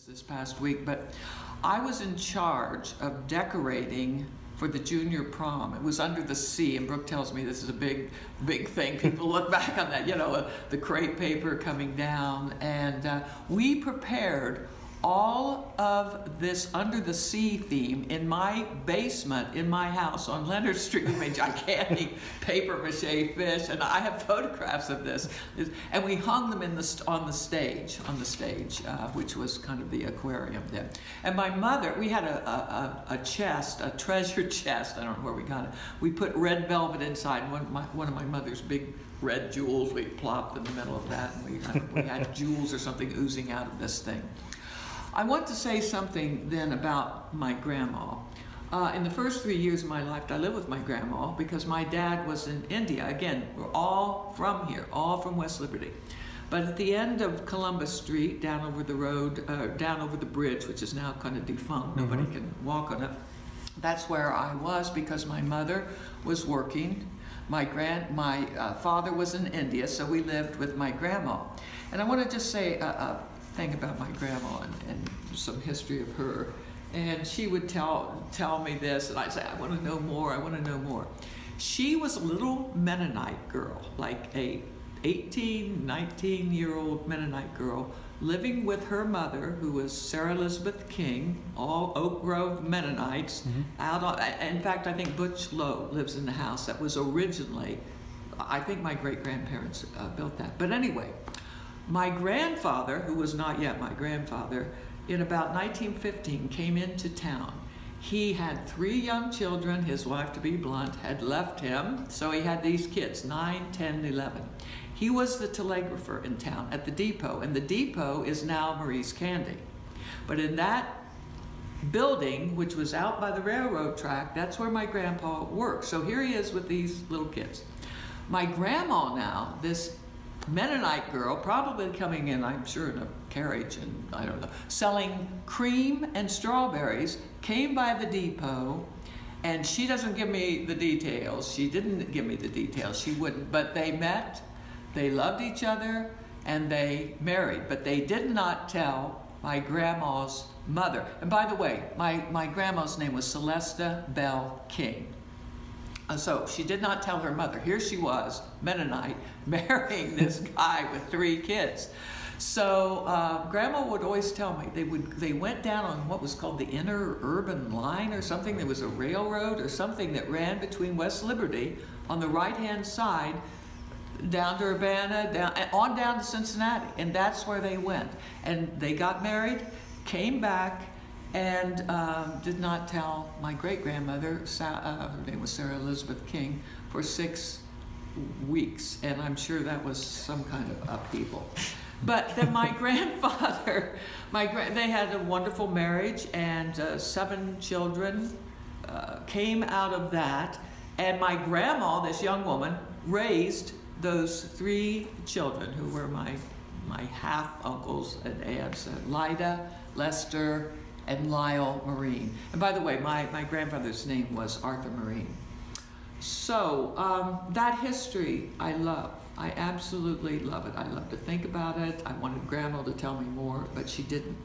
this past week, but I was in charge of decorating for the junior prom. It was under the sea, and Brooke tells me this is a big thing. People look back on that, you know, the crepe paper coming down, and we prepared all of this under the sea theme in my basement in my house on Leonard Street. We made gigantic paper mache fish, and I have photographs of this. And we hung them on the stage, which was kind of the aquarium then. And my mother, we had a chest, a treasure chest. I don't know where we got it. We put red velvet inside. One of my mother's big red jewels we plopped in the middle of that, and we had jewels or something oozing out of this thing. I want to say something then about my grandma. In the first 3 years of my life, I lived with my grandma because my dad was in India. Again, we're all from here, all from West Liberty. But at the end of Columbus Street, down over the road, down over the bridge, which is now kind of defunct, nobody can walk on it, that's where I was because my mother was working. My father was in India, so we lived with my grandma. And I want to just say thing about my grandma and some history of her, and she would tell me this, and I'd say, I want to know more, I want to know more. She was a little Mennonite girl, like a 18, 19-year-old Mennonite girl, living with her mother, who was Sarah Elizabeth King, all Oak Grove Mennonites. In fact, I think Butch Lowe lives in the house that was originally, I think my great-grandparents built that. But anyway, my grandfather, who was not yet my grandfather, in about 1915 came into town. He had 3 young children. His wife, to be blunt, had left him, so he had these kids, 9, 10, 11. He was the telegrapher in town at the depot, and the depot is now Marie's Candy. But in that building, which was out by the railroad track, that's where my grandpa worked. So here he is with these little kids. My grandma now, this Mennonite girl, probably coming in, I'm sure, in a carriage, and I don't know, selling cream and strawberries, came by the depot, and she doesn't give me the details. She didn't give me the details. She wouldn't. But they met, they loved each other, and they married. But they did not tell my grandma's mother. And by the way, my grandma's name was Celesta Bell King. So she did not tell her mother. Here she was, Mennonite, marrying this guy with 3 kids. So Grandma would always tell me they went down on what was called the Inner Urban Line or something. There was a railroad or something that ran between West Liberty on the right-hand side down to Urbana, on down to Cincinnati, and that's where they went. And they got married, came back, and did not tell my great-grandmother, her name was Sarah Elizabeth King, for 6 weeks, and I'm sure that was some kind of upheaval. But then my grandfather, they had a wonderful marriage, and 7 children came out of that, and my grandma, this young woman, raised those 3 children who were my half-uncles and aunts, Lida, Lester, and Lyle Marine. And by the way, my grandfather's name was Arthur Marine. So that history I love. I absolutely love it. I love to think about it. I wanted Grandma to tell me more, but she didn't.